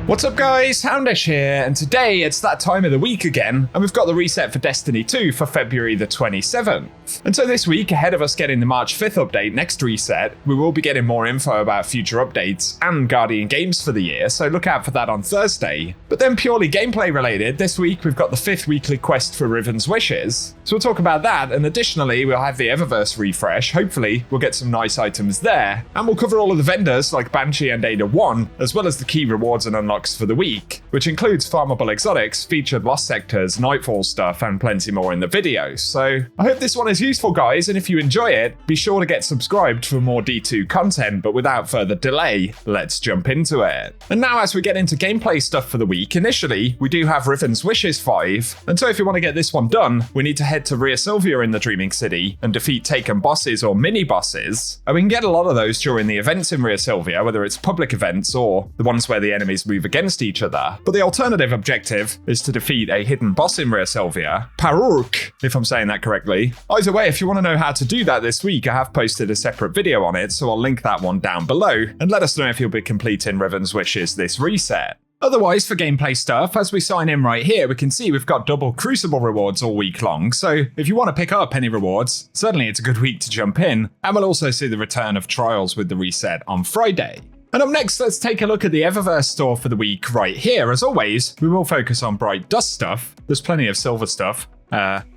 What's up guys, Houndish here, and today it's that time of the week again, and we've got the reset for Destiny 2 for February the 27th. And so this week, ahead of us getting the March 5th update next reset, we will be getting more info about future updates and Guardian games for the year, so look out for that on Thursday. But then purely gameplay related, this week we've got the 5th weekly quest for Rivens Wishes, so we'll talk about that, and additionally we'll have the Eververse refresh. Hopefully we'll get some nice items there, and we'll cover all of the vendors like Banshee and Ada 1, as well as the key rewards and unlocks for the week, which includes farmable exotics, featured lost sectors, nightfall stuff, and plenty more in the video. So I hope this one is useful guys, and if you enjoy it, be sure to get subscribed for more D2 content, but without further delay, let's jump into it. And now as we get into gameplay stuff for the week, initially we do have Rivens Wishes 5, and so if you want to get this one done, we need to head to Ria Sylvia in the Dreaming City and defeat taken bosses or mini bosses, and we can get a lot of those during the events in Ria Sylvia, whether it's public events or the ones where the enemies move against each other. But the alternative objective is to defeat a hidden boss in Ria Sylvia, Parurk, if I'm saying that correctly. Either way, if you want to know how to do that this week, I have posted a separate video on it, so I'll link that one down below, and let us know if you'll be completing Rivens Wishes this reset. Otherwise, for gameplay stuff, as we sign in right here, we can see we've got double Crucible rewards all week long, so if you want to pick up any rewards, certainly it's a good week to jump in, and we'll also see the return of Trials with the reset on Friday. And up next, let's take a look at the Eververse store for the week right here. As always, we will focus on Bright Dust stuff. There's plenty of silver stuff,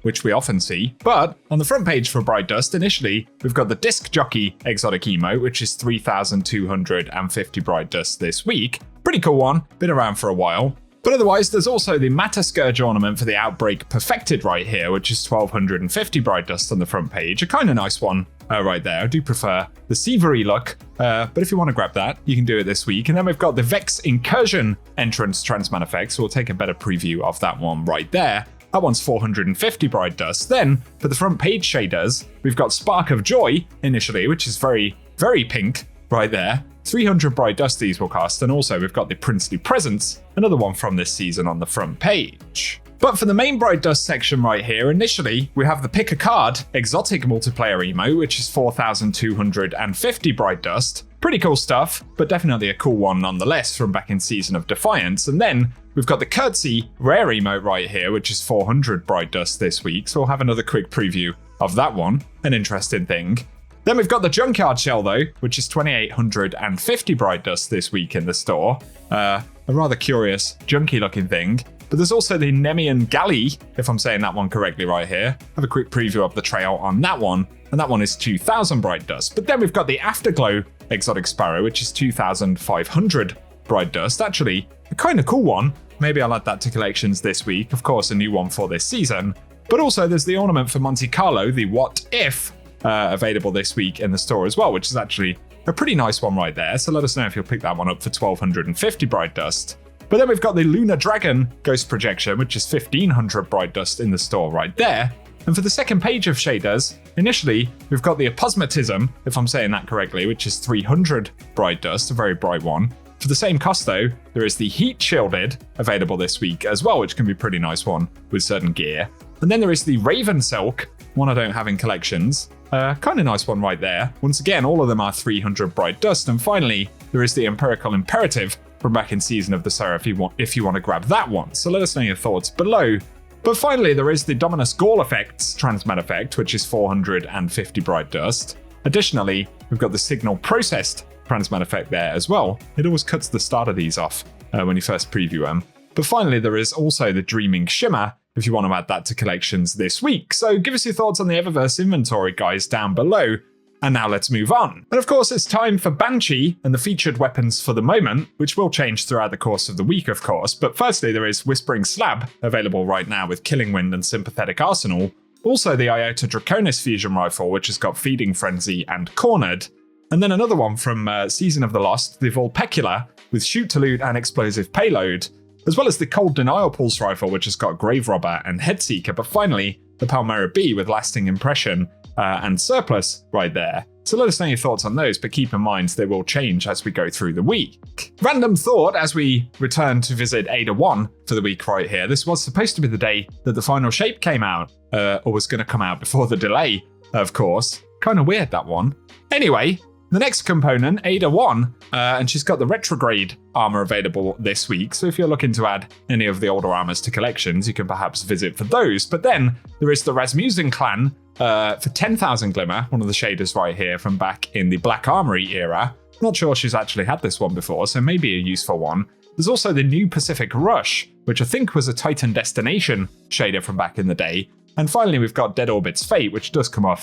which we often see. But on the front page for Bright Dust, initially, we've got the Disc Jockey exotic emote, which is 3,250 Bright Dust this week. Pretty cool one, been around for a while. But otherwise, there's also the Matter Scourge ornament for the Outbreak Perfected right here, which is 1,250 Bright Dust on the front page. A kind of nice one right there. I do prefer the Sievery look, but if you want to grab that, you can do it this week. And then we've got the Vex Incursion entrance transman effect, so we'll take a better preview of that one right there. That one's 450 Bright Dust. Then, for the front page shaders, we've got Spark of Joy initially, which is very, very pink right there. 300 Bright Dust these will cost, and also we've got the Princely Presents, another one from this season on the front page. But for the main Bright Dust section right here, initially we have the Pick a Card exotic multiplayer emote, which is 4,250 Bright Dust. Pretty cool stuff, but definitely a cool one nonetheless from back in Season of Defiance. And then we've got the Curtsy rare emote right here, which is 400 Bright Dust this week, so we'll have another quick preview of that one, an interesting thing. Then we've got the Junkyard Shell though, which is 2,850 Bright Dust this week in the store. A rather curious, junky looking thing. But there's also the Nemean Galley, if I'm saying that one correctly right here. Have a quick preview of the trail on that one, and that one is 2,000 Bright Dust. But then we've got the Afterglow Exotic Sparrow, which is 2,500 Bright Dust. Actually, a kind of cool one. Maybe I'll add that to collections this week. Of course, a new one for this season. But also there's the ornament for Monte Carlo, the What If, available this week in the store as well, which is actually a pretty nice one right there. So let us know if you'll pick that one up for 1,250 Bright Dust. But then we've got the Lunar Dragon Ghost Projection, which is 1,500 Bright Dust in the store right there. And for the second page of shaders, initially we've got the Aposmatism, if I'm saying that correctly, which is 300 Bright Dust, a very bright one. For the same cost though, there is the Heat Shielded available this week as well, which can be a pretty nice one with certain gear. And then there is the Raven Silk, one I don't have in collections. Kind of nice one right there. Once again, all of them are 300 Bright Dust. And finally, there is the Empirical Imperative from back in Season of the Seraph if you want to grab that one. So let us know your thoughts below. But finally, there is the Dominus Gall Effects Transmat effect, which is 450 Bright Dust. Additionally, we've got the Signal Processed Transmat effect there as well. It always cuts the start of these off when you first preview them. But finally, there is also the Dreaming Shimmer, if you want to add that to collections this week. So give us your thoughts on the Eververse inventory, guys, down below. And now let's move on. And of course, it's time for Banshee and the featured weapons for the moment, which will change throughout the course of the week, of course. But firstly, there is Whispering Slab, available right now with Killing Wind and Sympathetic Arsenal. Also the Iota Draconis Fusion Rifle, which has got Feeding Frenzy and Cornered. And then another one from Season of the Lost, the Vulpecula, with Shoot to Loot and Explosive Payload. As well as the Cold Denial Pulse Rifle, which has got Grave Robber and Headseeker. But finally, the Palmyra B with Lasting Impression and Surplus right there. So let us know your thoughts on those, but keep in mind they will change as we go through the week. Random thought as we return to visit Ada 1 for the week right here. This was supposed to be the day that the final shape came out, or was going to come out before the delay, of course. Kind of weird, that one. Anyway, The next component, Ada 1, and she's got the retrograde armor available this week, so if you're looking to add any of the older armors to collections, you can perhaps visit for those. But then there is the Rasmussen clan for 10,000 Glimmer, one of the shaders right here from back in the Black Armory era. Not sure she's actually had this one before, so maybe a useful one. There's also the new Pacific Rush, which I think was a Titan Destination shader from back in the day. And finally, we've got Dead Orbit's Fate, which does come up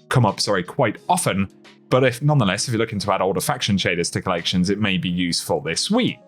quite often. But nonetheless, if you're looking to add older faction shaders to collections, it may be useful this week.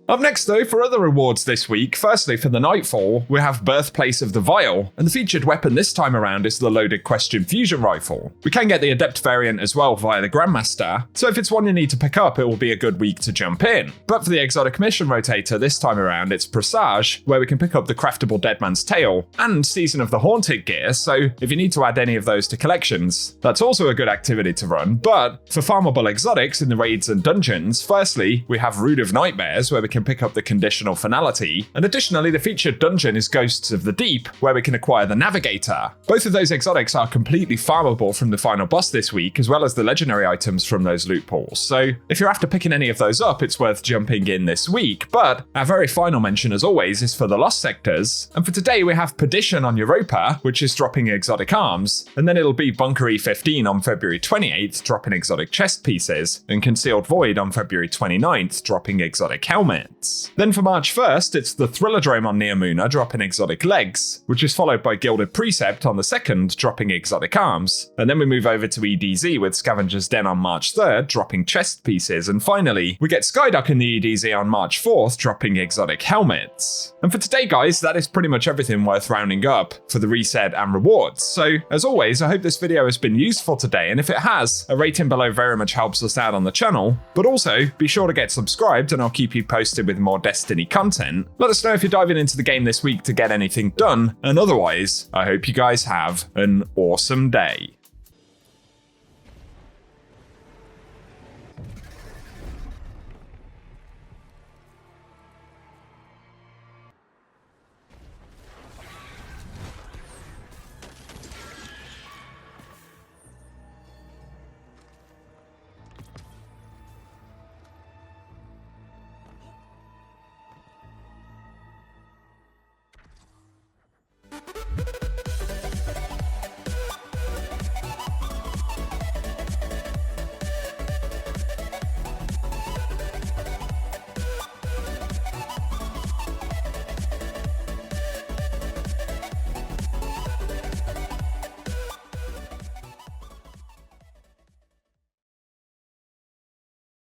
Up next though, for other rewards this week, firstly for the Nightfall, we have Birthplace of the Vial, and the featured weapon this time around is the loaded Question Fusion Rifle. We can get the Adept variant as well via the Grandmaster, so if it's one you need to pick up, it will be a good week to jump in. But for the Exotic Mission Rotator this time around, it's Presage, where we can pick up the craftable Deadman's Tail, and Season of the Haunted gear, so if you need to add any of those to collections, that's also a good activity to run. But for farmable exotics in the raids and dungeons, firstly, we have Root of Nightmares, where we can pick up the Conditional Finality, and additionally the featured dungeon is Ghosts of the Deep, where we can acquire the Navigator. Both of those exotics are completely farmable from the final boss this week, as well as the legendary items from those loot pools, so if you're after picking any of those up, it's worth jumping in this week. But our very final mention as always is for the Lost Sectors, and for today we have Perdition on Europa, which is dropping exotic arms, and then it'll be Bunker E15 on February 28th, dropping exotic chest pieces, and Concealed Void on February 29th, dropping exotic helmet. Then for March 1st, it's the Thrilladrome on Neomuna dropping exotic legs, which is followed by Gilded Precept on the 2nd dropping exotic arms. And then we move over to EDZ with Scavenger's Den on March 3rd dropping chest pieces. And finally, we get Skyduck in the EDZ on March 4th dropping exotic helmets. And for today guys, that is pretty much everything worth rounding up for the reset and rewards. So as always, I hope this video has been useful today, and if it has, a rating below very much helps us out on the channel. But also, be sure to get subscribed and I'll keep you posted with more Destiny content. Let us know if you're diving into the game this week to get anything done, and otherwise, I hope you guys have an awesome day.